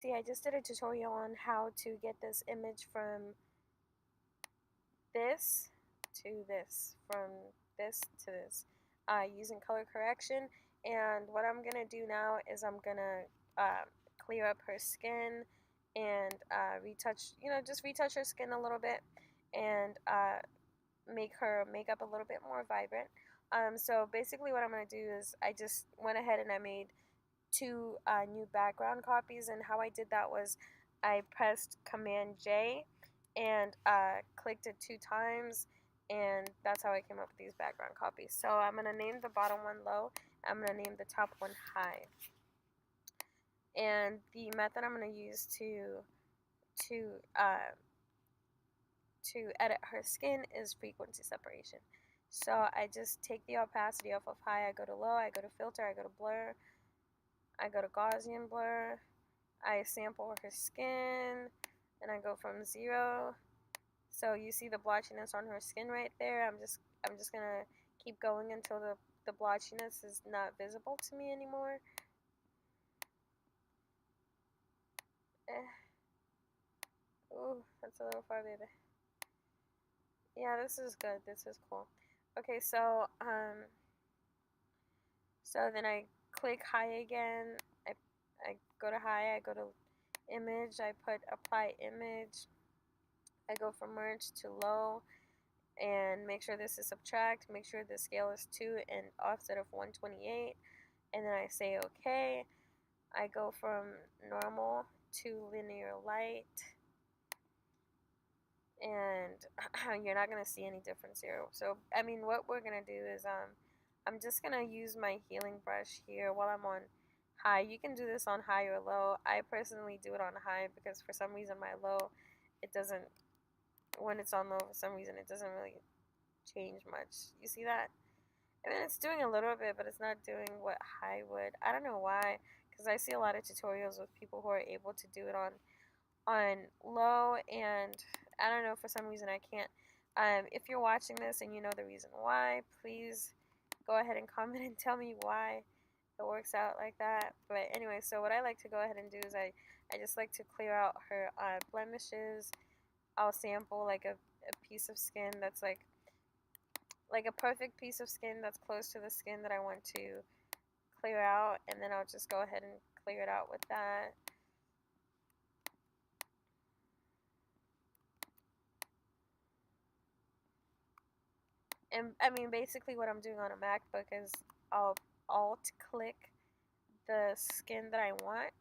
See, I just did a tutorial on how to get this image from this to this, from this to this, using color correction. And what I'm gonna do now is I'm gonna clear up her skin and retouch, just retouch her skin a little bit and make her makeup a little bit more vibrant. So basically what I'm gonna do is I just went ahead and I made two new background copies, and how I did that was I pressed Command J and clicked it 2 times, and that's how I came up with these background copies. So I'm going to name the bottom one low, I'm going to name the top one high. And the method I'm going to use to uh, to edit her skin is frequency separation. So I just take the opacity off of high, I go to low, I go to filter, I go to blur, I go to Gaussian blur, I sample her skin, and I go from 0. So you see the blotchiness on her skin right there. I'm just gonna keep going until the blotchiness is not visible to me anymore. Ooh, that's a little far, baby. Yeah, this is good. This is cool. Okay, so then I click high again. I go to high. I go to image. I put apply image. I go from merge to low, and make sure this is subtract. Make sure the scale is 2 and offset of 128, and then I say okay. I go from normal to linear light, and you're not going to see any difference here. So I mean, what we're going to do is I'm just going to use my healing brush here while I'm on high. You can do this on high or low. I personally do it on high because for some reason my low, it doesn't, when it's on low for some reason it doesn't really change much. You see that? I mean, it's doing a little bit, but it's not doing what high would. I don't know why, because I see a lot of tutorials with people who are able to do it on low, and I don't know, for some reason I can't. If you're watching this and you know the reason why, please go ahead and comment and tell me why it works out like that. But anyway, so what I like to go ahead and do is I just like to clear out her blemishes. I'll sample like a piece of skin that's like a perfect piece of skin that's close to the skin that I want to clear out, and then I'll just go ahead and clear it out with that. And I mean, basically what I'm doing on a MacBook is I'll alt click the skin that I want,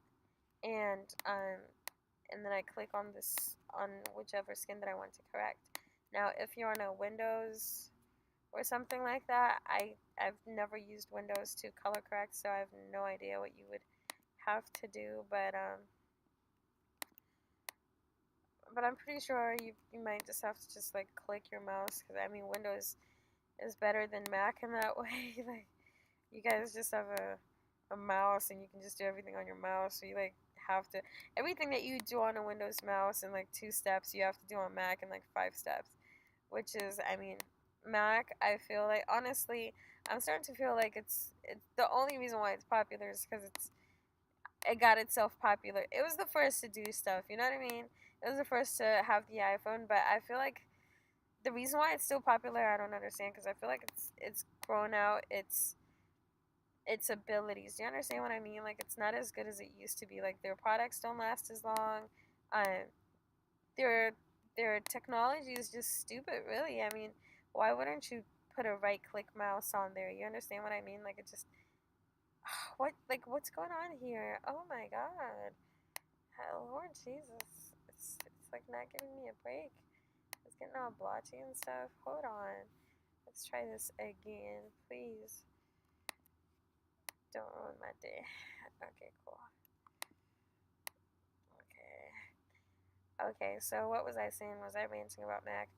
and then I click on whichever skin that I want to correct. Now, if you're on a Windows or something like that, I've never used Windows to color correct, so I have no idea what you would have to do, but I'm pretty sure you might just have to just like click your mouse, because I mean, Windows is better than Mac in that way. Like, you guys just have a mouse and you can just do everything on your mouse, so you like have to, everything that you do on a Windows mouse in like 2 steps, you have to do on Mac in like 5 steps, which is, I mean, Mac, I feel like, honestly, I'm starting to feel like it's the only reason why it's popular is because it got itself popular. It was the first to do stuff, you know what I mean? It was the first to have the iPhone, but I feel like the reason why it's still popular, I don't understand, because I feel like it's grown out its abilities. Do you understand what I mean? Like, it's not as good as it used to be. Like, their products don't last as long. Their technology is just stupid, really. I mean, why wouldn't you put a right click mouse on there? You understand what I mean? Like, it just, what's going on here? Oh my god. Lord Jesus. It's like not giving me a break. It's getting all blotchy and stuff. Hold on. Let's try this again, please. Don't ruin my day. Okay, cool. Okay, so what was I saying? Was I ranting about Mac?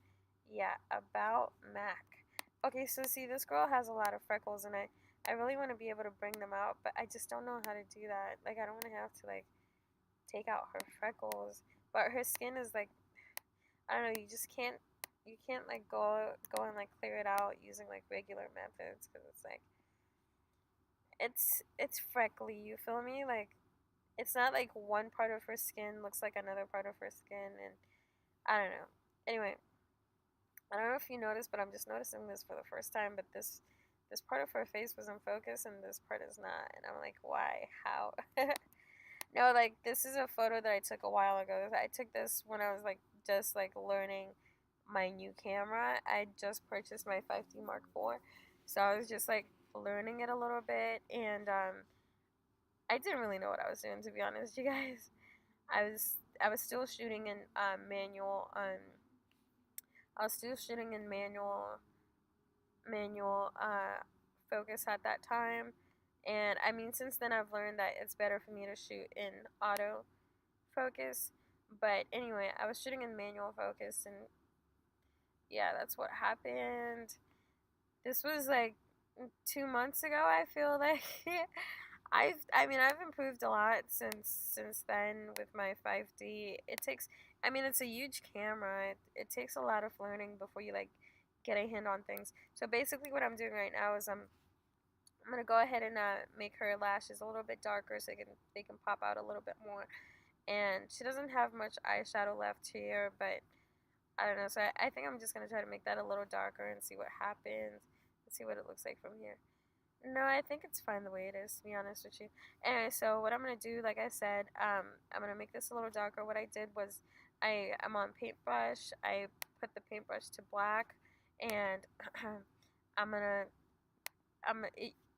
Yeah, about Mac. Okay, so see, this girl has a lot of freckles, and I really want to be able to bring them out, but I just don't know how to do that. Like, I don't want to have to, like, take out her freckles. But her skin is, like, I don't know, you can't, like, go and, like, clear it out using, like, regular methods, because it's, like, it's freckly, you feel me? Like, it's not like one part of her skin looks like another part of her skin, and I don't know. Anyway, I don't know if you noticed, but I'm just noticing this for the first time. But this part of her face was in focus, and this part is not. And I'm like, why? How? No, like this is a photo that I took a while ago. I took this when I was like just like learning my new camera. I just purchased my 5D Mark IV, so I was just like learning it a little bit, and I didn't really know what I was doing, to be honest, you guys. I was still shooting in manual. I was still shooting in manual focus at that time, and I mean since then I've learned that it's better for me to shoot in auto focus. But anyway, I was shooting in manual focus, and yeah, that's what happened. This was like 2 months ago. I feel like I've improved a lot since then with my 5D. It takes, I mean, it's a huge camera. It takes a lot of learning before you like get a hand on things. So basically, what I'm doing right now is I'm gonna go ahead and make her lashes a little bit darker so they can pop out a little bit more. And she doesn't have much eyeshadow left here, but I don't know. So I think I'm just gonna try to make that a little darker and see what happens. And see what it looks like from here. No, I think it's fine the way it is, to be honest with you. Anyway, so what I'm going to do, like I said, I'm going to make this a little darker. What I did was I'm on paintbrush. I put the paintbrush to black, and I'm going to,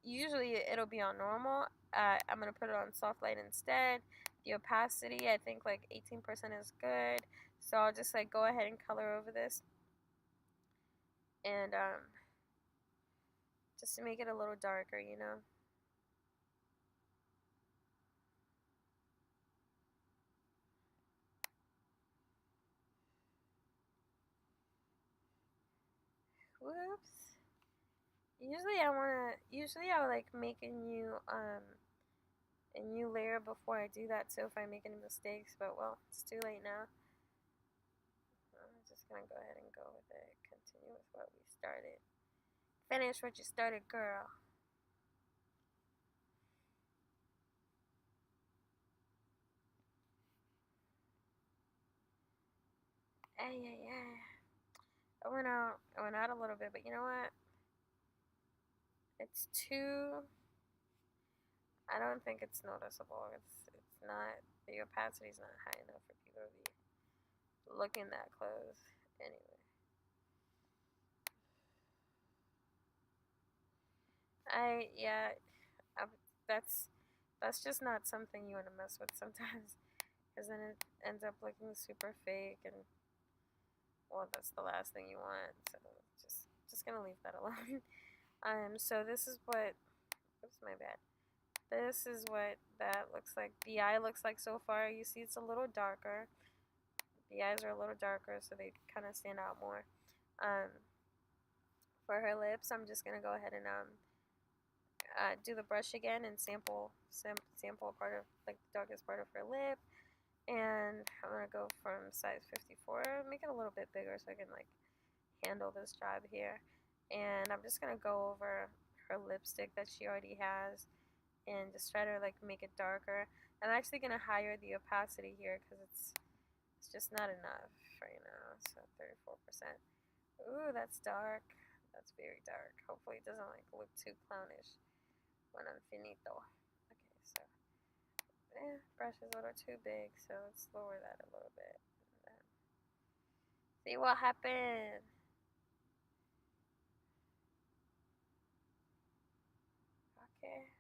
usually it'll be on normal. I'm going to put it on soft light instead. The opacity, I think like 18% is good. So I'll just like go ahead and color over this. And, just to make it a little darker, you know. Whoops. Usually I like make a new layer before I do that, so if I make any mistakes, but well, it's too late now. I'm just gonna go ahead and go with it. Continue with what we started. Finish what you started, girl. Hey, yeah, yeah. I went out a little bit, but you know what? It's too. I don't think it's noticeable. It's not. The opacity's not high enough for people to be looking that close. Anyway, yeah. I, that's just not something you want to mess with sometimes, because then it ends up looking super fake, and well, that's the last thing you want. So just gonna leave that alone. So this is what. Oops, my bad. This is what that looks like. The eye looks like so far. You see, it's a little darker. The eyes are a little darker, so they kind of stand out more. Um, for her lips, I'm just gonna go ahead and do the brush again and sample part of like the darkest part of her lip, and I'm gonna go from size 54, make it a little bit bigger so I can like handle this job here. And I'm just gonna go over her lipstick that she already has and just try to like make it darker. I'm actually gonna higher the opacity here because it's just not enough right now. So 34%. Ooh, that's dark. That's very dark. Hopefully it doesn't like look too clownish when I'm finito. Okay, so brush is a little too big, so let's lower that a little bit. See what happened. Okay.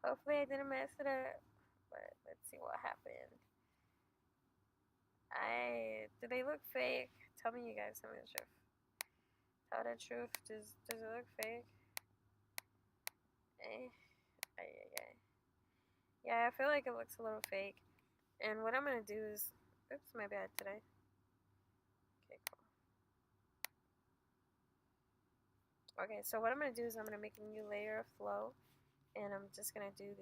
Hopefully I didn't mess it up, but let's see what happened. Do they look fake? Tell me, you guys. Tell me the truth. Tell the truth. Does it look fake? Eh. Yeah, I feel like it looks a little fake. And what I'm gonna do is, oops, my bad today. Okay, cool. Okay, so what I'm gonna do is I'm gonna make a new layer of flow, and I'm just gonna do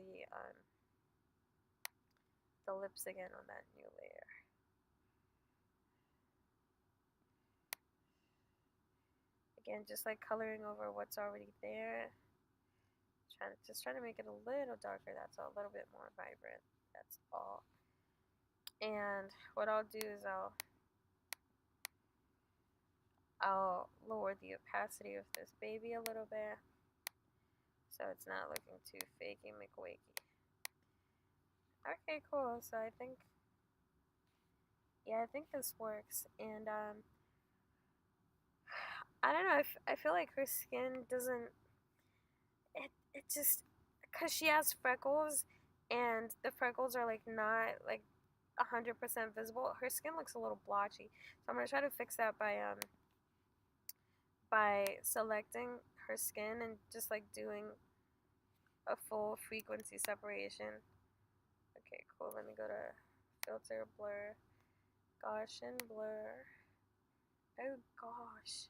the lips again on that new layer. Again, just like coloring over what's already there, just trying to make it a little darker. That's all, a little bit more vibrant. That's all. And what I'll do is I'll lower the opacity of this baby a little bit, so it's not looking too fakey McWakey. Okay, cool. So I think this works. And I don't know. I feel like her skin doesn't. It just, cause she has freckles, and the freckles are like not like 100% visible. Her skin looks a little blotchy. So I'm gonna try to fix that by selecting her skin and just like doing a full frequency separation. Okay, cool. Let me go to filter, blur, Gaussian blur. Oh gosh.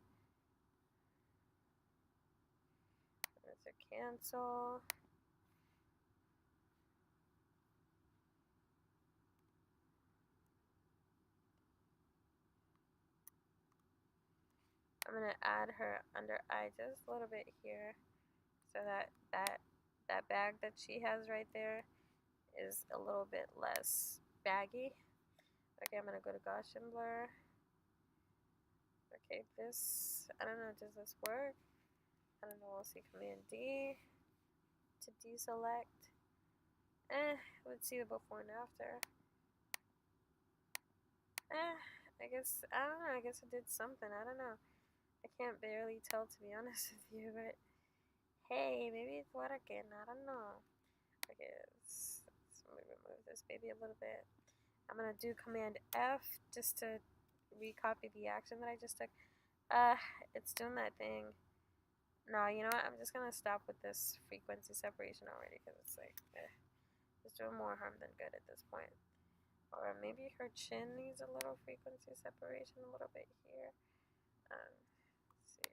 There's a cancel. I'm gonna add her under eye just a little bit here, so that bag that she has right there is a little bit less baggy. Okay, I'm gonna go to Gaussian blur. Okay, this, I don't know, does this work? I don't know, we'll see. Command D to deselect. Let's see the before and after. I guess, I don't know, I guess it did something, I don't know. I can't barely tell, to be honest with you, but hey, maybe it's working, I don't know. Okay, let's remove this baby a little bit. I'm gonna do Command F just to recopy the action that I just took. It's doing that thing. No, you know what? I'm just gonna stop with this frequency separation already, because it's like, it's doing more harm than good at this point. Or maybe her chin needs a little frequency separation, a little bit here. Let's see.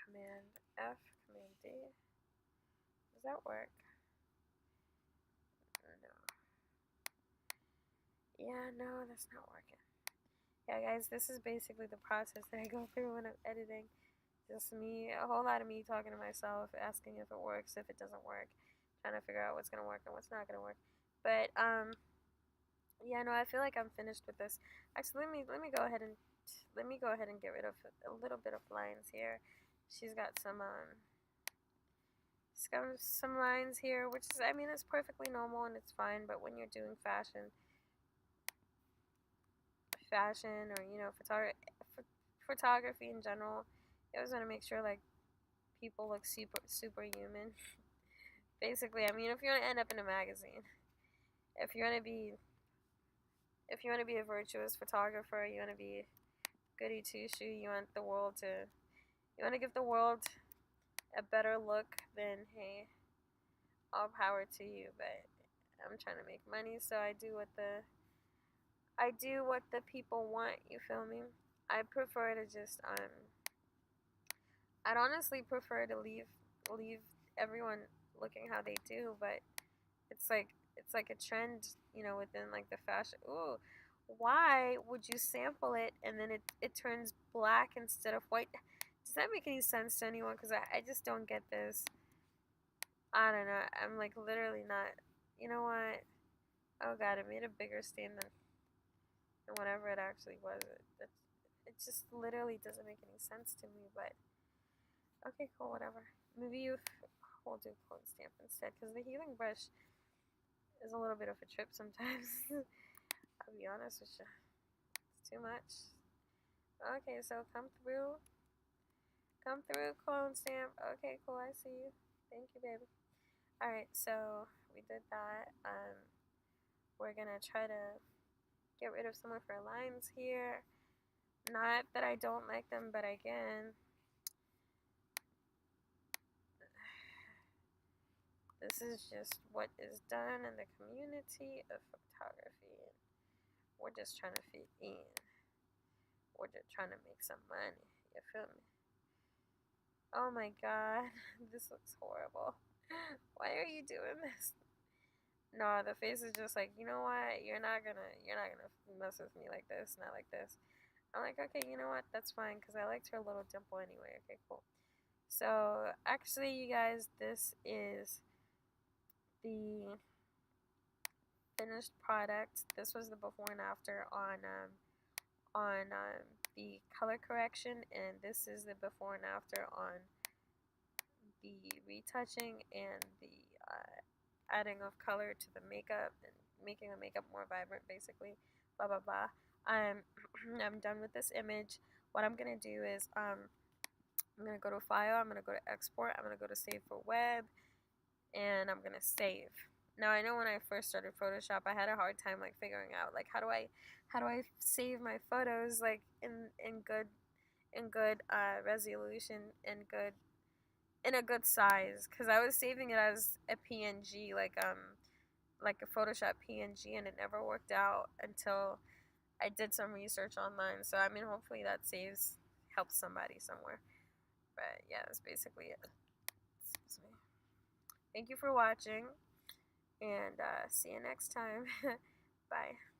Command F, Command D. Does that work? No. Yeah, no, that's not working. Yeah, guys, this is basically the process that I go through when I'm editing. Just me, a whole lot of me talking to myself, asking if it works, if it doesn't work, trying to figure out what's gonna work and what's not gonna work. But yeah, no, I feel like I'm finished with this. Actually, let me go ahead and get rid of a little bit of lines here. She's got some lines here, which is, I mean, it's perfectly normal and it's fine. But when you're doing fashion, or you know, photography in general, you always want to make sure like people look superhuman. Basically, I mean, if you want to end up in a magazine, if you want to be a virtuous photographer, you want to be goody two shoe, you want to give the world a better look, then hey, all power to you. But I'm trying to make money, so I do what the people want. You feel me? I prefer to just I'd honestly prefer to leave everyone looking how they do, but it's like a trend, you know, within like the fashion. Ooh, why would you sample it and then it turns black instead of white? Does that make any sense to anyone? Because I just don't get this. I don't know. I'm like literally not. You know what? Oh god, it made a bigger stain than whatever it actually was. It just literally doesn't make any sense to me. But okay, cool, whatever. Maybe we'll do clone stamp instead, because the healing brush is a little bit of a trip sometimes. I'll be honest with you. It's too much. Okay, so come through, clone stamp. Okay, cool, I see you. Thank you, baby. Alright, so we did that. We're gonna try to get rid of some of her lines here. Not that I don't like them, but again, this is just what is done in the community of photography. We're just trying to fit in. We're just trying to make some money. You feel me? Oh my god, this looks horrible. Why are you doing this? No, the face is just like, you know what? You're not gonna mess with me like this, not like this. I'm like, okay, you know what? That's fine, because I liked her little dimple anyway. Okay, cool. So actually, you guys, this is the finished product. This was the before and after on the color correction, and this is the before and after on the retouching and the adding of color to the makeup and making the makeup more vibrant, basically. Blah blah blah. I'm I'm done with this image. What I'm gonna do is I'm gonna go to File. I'm gonna go to Export. I'm gonna go to Save for Web, and I'm gonna save. Now I know when I first started Photoshop, I had a hard time like figuring out like how do I save my photos like in good resolution and good in a good size, because I was saving it as a PNG like a Photoshop PNG, and it never worked out until I did some research online. So I mean, hopefully that saves helps somebody somewhere. But yeah, that's basically it. Excuse me. Thank you for watching, and see you next time. Bye.